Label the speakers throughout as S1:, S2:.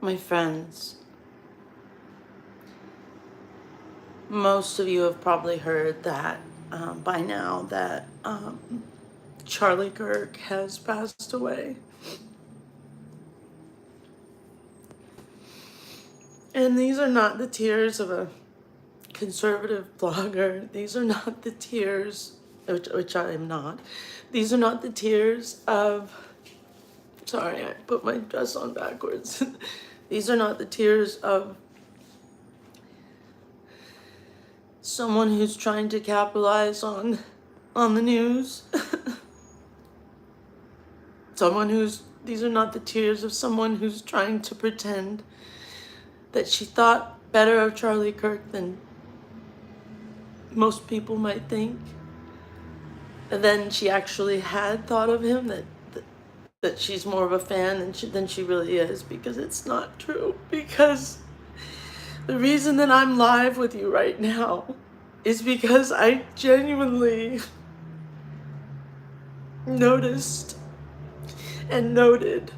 S1: My friends, most of you have probably heard that by now that Charlie Kirk has passed away. And these are not the tears of a conservative blogger. These are not the tears, which I am not. These are not the tears of, sorry, I put my dress on backwards. These are not the tears of someone who's trying to capitalize on the news. These are not the tears of someone who's trying to pretend that she thought better of Charlie Kirk than most people might think. And then she actually had thought of him, that she's more of a fan than she really is, because it's not true. Because the reason that I'm live with you right now is because I genuinely noticed and noted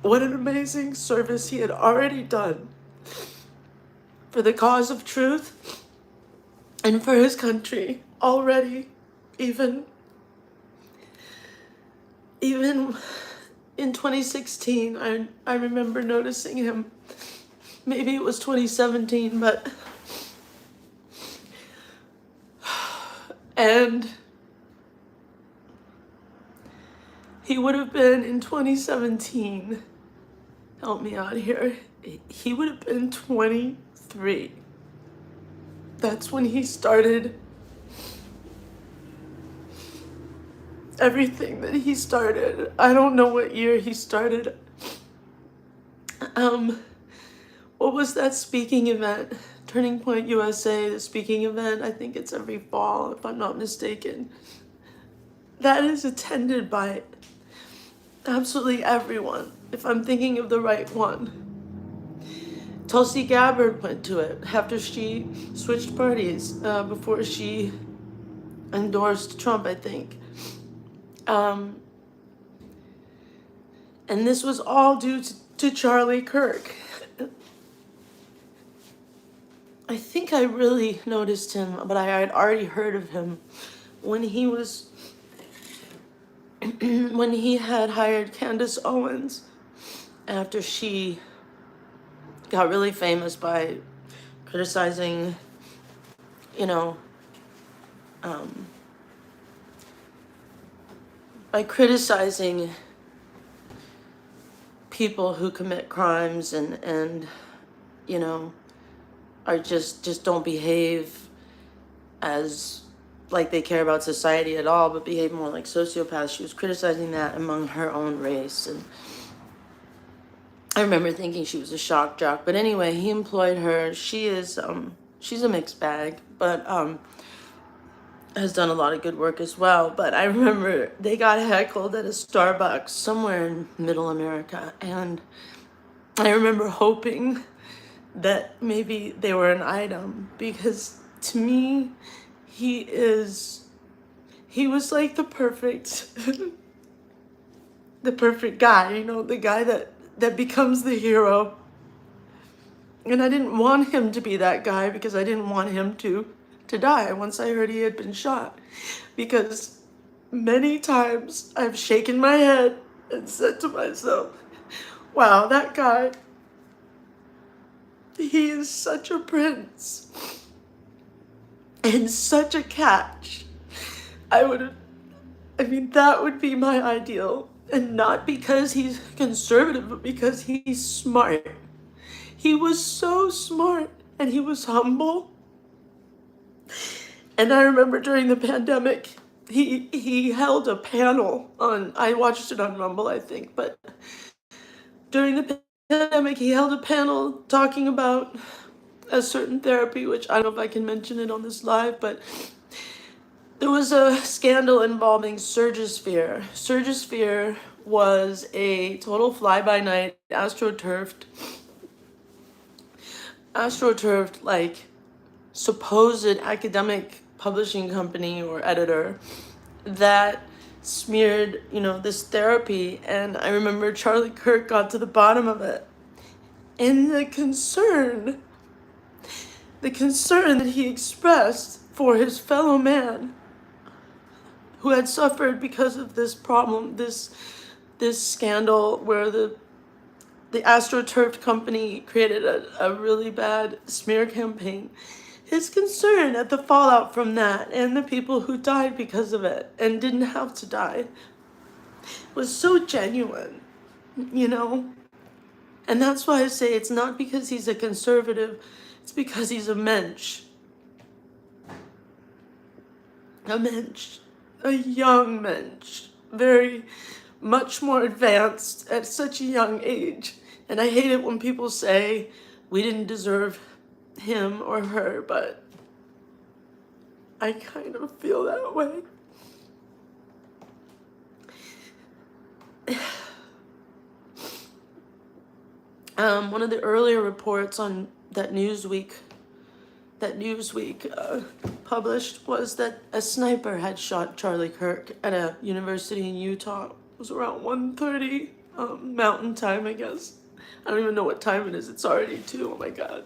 S1: what an amazing service he had already done for the cause of truth and for his country already. Even in 2016, I remember noticing him. Maybe it was 2017, but and he would have been in 2017. Help me out here. He would have been 23. That's when he started everything that he started. I don't know what year he started. What was that speaking event? Turning Point USA, the speaking event. I think it's every fall, if I'm not mistaken. That is attended by absolutely everyone, if I'm thinking of the right one. Tulsi Gabbard went to it after she switched parties, before she endorsed Trump, I think. And this was all due to Charlie Kirk. I think I really noticed him, but I had already heard of him when he was when he had hired Candace Owens after she got really famous by criticizing, by criticizing people who commit crimes and are just don't behave as like they care about society at all, but behave more like sociopaths. She was criticizing that among her own race, and I remember thinking she was a shock jock. But anyway, he employed her. She's a mixed bag, but has done a lot of good work as well. But I remember they got heckled at a Starbucks somewhere in Middle America, and I remember hoping that maybe they were an item, because to me, he was like the perfect the perfect guy, the guy that becomes the hero. And I didn't want him to be that guy, because I didn't want him to die once I heard he had been shot. Because many times I've shaken my head and said to myself, wow, that guy, he is such a prince and such a catch. That would be my ideal. And not because he's conservative, but because he's smart. He was so smart, and he was humble. And I remember during the pandemic, he held a panel on, I watched it on Rumble, I think, but during the pandemic, he held a panel talking about a certain therapy, which I don't know if I can mention it on this live, but there was a scandal involving Surgisphere. Surgisphere was a total fly-by-night, astroturfed, like, supposed academic publishing company or editor that smeared, this therapy. And I remember Charlie Kirk got to the bottom of it, And the concern that he expressed for his fellow man who had suffered because of this problem, this scandal where the AstroTurf company created a really bad smear campaign. His concern at the fallout from that and the people who died because of it and didn't have to die was so genuine, you know? And that's why I say it's not because he's a conservative, it's because he's a mensch. A mensch. A young mensch. Very much more advanced at such a young age. And I hate it when people say we didn't deserve him or her, but I kind of feel that way. One of the earlier reports on that Newsweek published was that a sniper had shot Charlie Kirk at a university in Utah. It was around 1:30 Mountain Time, I guess. I don't even know what time it is. It's already 2. Oh my God.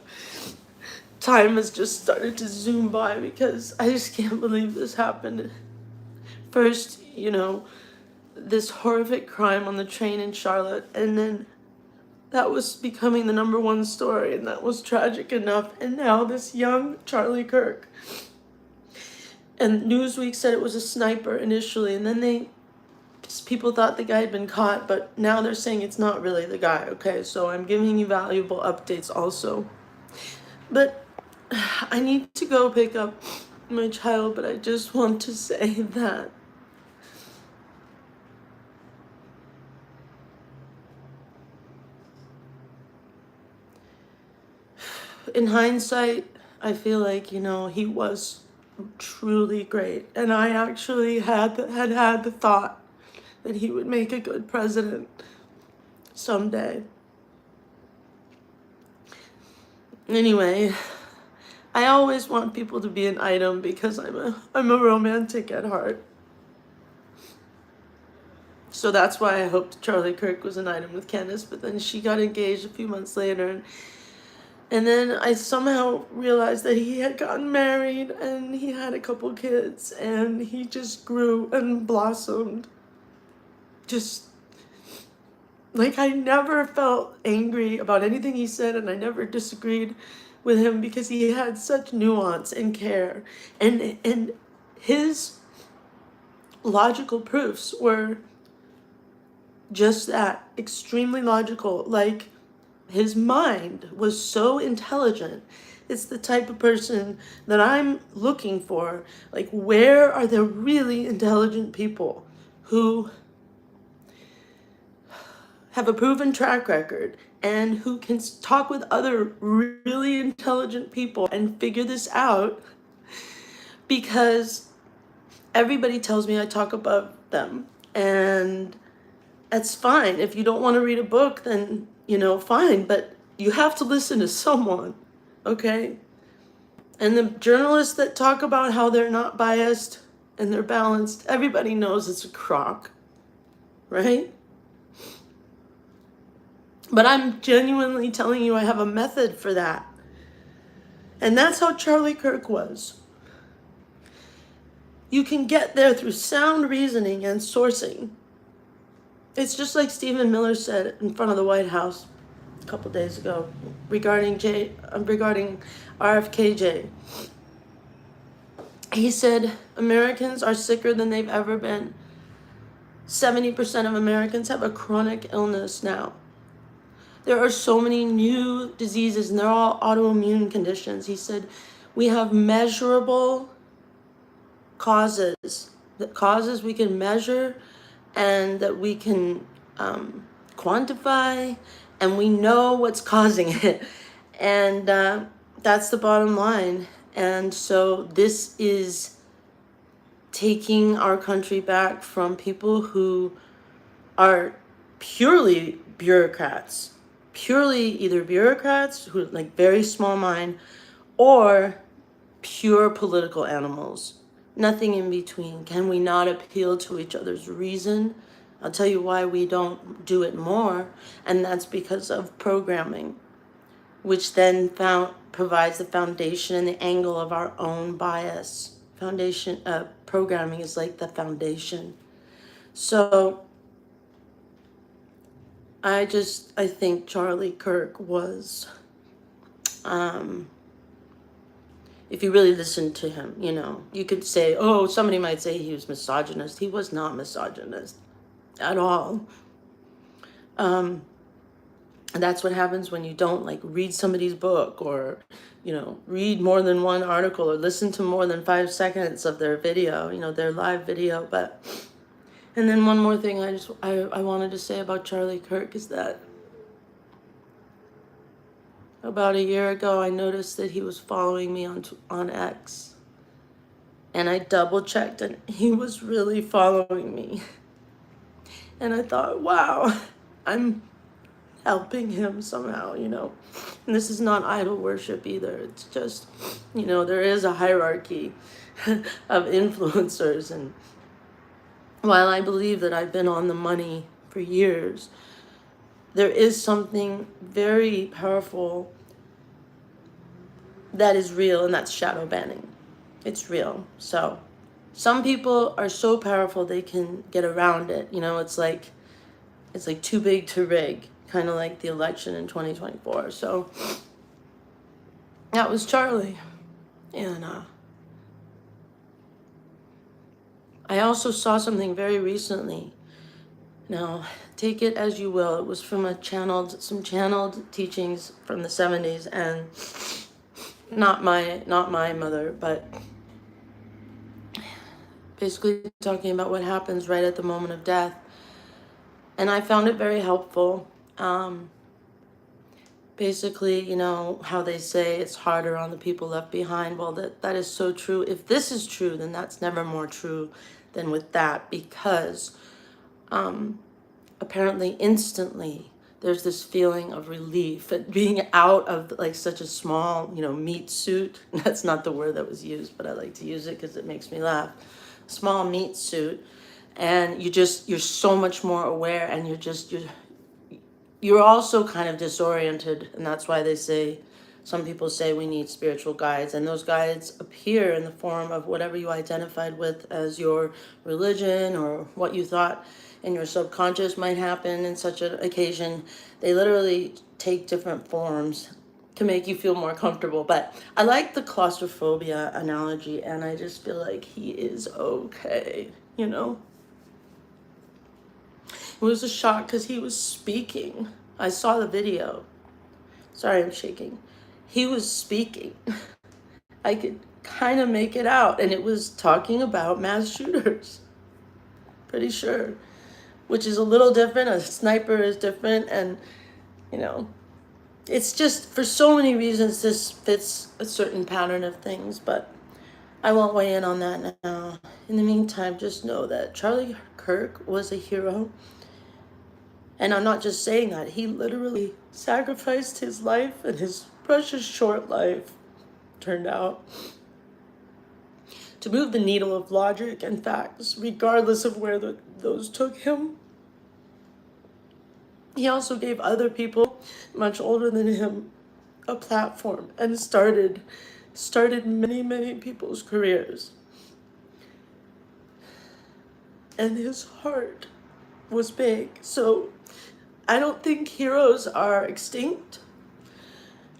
S1: Time has just started to zoom by because I just can't believe this happened. First, you know, this horrific crime on the train in Charlotte, and then that was becoming the #1 story, and that was tragic enough. And now this young Charlie Kirk. And Newsweek said it was a sniper initially, and then people thought the guy had been caught, but now they're saying it's not really the guy, okay? So I'm giving you valuable updates also. But I need to go pick up my child, but I just want to say that in hindsight, I feel like, you know, he was truly great. And I actually had the thought that he would make a good president someday. Anyway, I always want people to be an item because I'm a romantic at heart. So that's why I hoped Charlie Kirk was an item with Candace, but then she got engaged a few months later, and then I somehow realized that he had gotten married and he had a couple kids, and he just grew and blossomed. Just like, I never felt angry about anything he said, and I never disagreed with him because he had such nuance and care, and his logical proofs were just that, extremely logical. Like, his mind was so intelligent. It's the type of person that I'm looking for. Like, where are the really intelligent people who have a proven track record and who can talk with other really intelligent people and figure this out? Because everybody tells me I talk above them, and that's fine. If you don't want to read a book, then, you know, fine, but you have to listen to someone, okay? And the journalists that talk about how they're not biased and they're balanced, everybody knows it's a crock, right? But I'm genuinely telling you I have a method for that. And that's how Charlie Kirk was. You can get there through sound reasoning and sourcing. It's just like Stephen Miller said in front of the White House a couple days ago regarding RFKJ. He said Americans are sicker than they've ever been. 70% of Americans have a chronic illness now. There are so many new diseases, and they're all autoimmune conditions. He said we have measurable causes, that causes we can measure and that we can quantify, and we know what's causing it. And that's the bottom line. And so this is taking our country back from people who are purely bureaucrats, purely either bureaucrats who like very small mind, or pure political animals. Nothing in between. Can we not appeal to each other's reason? I'll tell you why we don't do it more, and that's because of programming. which then provides the foundation and the angle of our own bias. Programming is like the foundation. So I think Charlie Kirk was, if you really listen to him, you could say, oh, somebody might say he was misogynist. He was not misogynist at all. And that's what happens when you don't read somebody's book, or read more than one article, or listen to more than 5 seconds of their video, their live video. And then one more thing I wanted to say about Charlie Kirk is that about a year ago I noticed that he was following me on X, and I double checked and he was really following me. And I thought, wow, I'm helping him somehow, And this is not idol worship either. It's just, there is a hierarchy of influencers. And while I believe that I've been on the money for years, there is something very powerful that is real, and that's shadow banning. It's real. So some people are so powerful they can get around it. It's like too big to rig, kind of like the election in 2024. So that was Charlie. And I also saw something very recently. Now, take it as you will. It was from some channeled teachings from the 70s, and not my mother, but basically talking about what happens right at the moment of death. And I found it very helpful. Basically, how they say it's harder on the people left behind. Well, that is so true. If this is true, then that's never more true than with that, because apparently instantly there's this feeling of relief at being out of such a small, meat suit. That's not the word that was used, but I like to use it because it makes me laugh. Small meat suit. And you're so much more aware, and you're also kind of disoriented. And that's why some people say we need spiritual guides, and those guides appear in the form of whatever you identified with as your religion, or what you thought in your subconscious might happen in such an occasion. They literally take different forms to make you feel more comfortable. But I like the claustrophobia analogy, and I just feel like he is okay, It was a shock because he was speaking. I saw the video. Sorry, I'm shaking. He was speaking. I could kind of make it out, and it was talking about mass shooters. Pretty sure. Which is a little different. A sniper is different, and, it's just, for so many reasons, this fits a certain pattern of things, but I won't weigh in on that now. In the meantime, just know that Charlie Kirk was a hero. And I'm not just saying that. He literally sacrificed his life, and his precious short life turned out to move the needle of logic and facts, regardless of where those took him. He also gave other people much older than him a platform, and started many, many people's careers. And his heart was big. So I don't think heroes are extinct,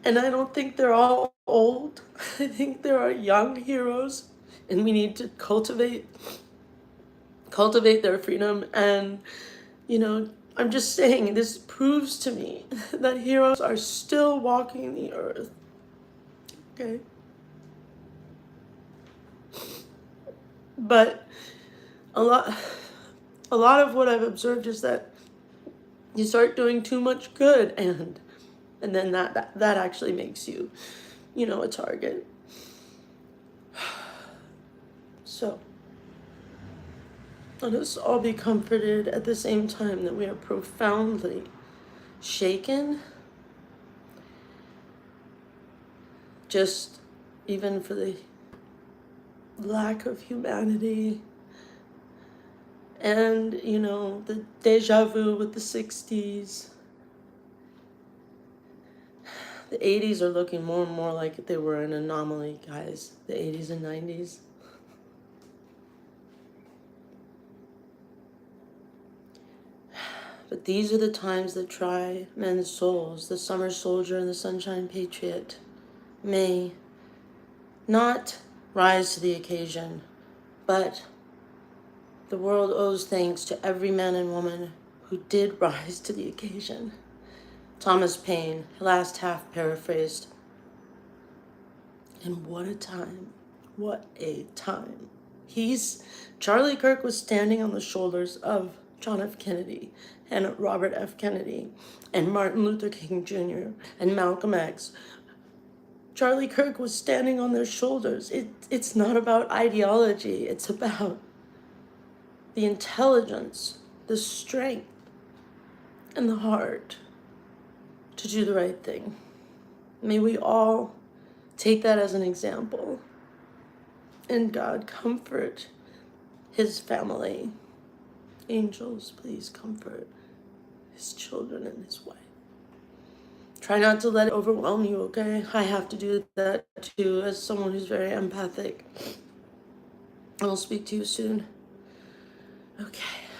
S1: and I don't think they're all old. I think there are young heroes, and we need to cultivate their freedom. And I'm just saying, this proves to me that heroes are still walking the earth. Okay? But a lot of what I've observed is that you start doing too much good, and then that actually makes you, a target. So let us all be comforted at the same time that we are profoundly shaken, just even for the lack of humanity, and the deja vu with the 60s, The 80s are looking more and more like they were an anomaly, guys. The 80s and 90s. But these are the times that try men's souls. The summer soldier and the sunshine patriot may not rise to the occasion, but the world owes thanks to every man and woman who did rise to the occasion. Thomas Paine, last half paraphrased. And what a time. What a time. Charlie Kirk was standing on the shoulders of John F. Kennedy and Robert F. Kennedy and Martin Luther King Jr. and Malcolm X. Charlie Kirk was standing on their shoulders. It's not about ideology. It's about the intelligence, the strength, and the heart to do the right thing. May we all take that as an example. And God, comfort his family. Angels, please comfort his children and his wife. Try not to let it overwhelm you, okay? I have to do that too as someone who's very empathic. I'll speak to you soon. Okay.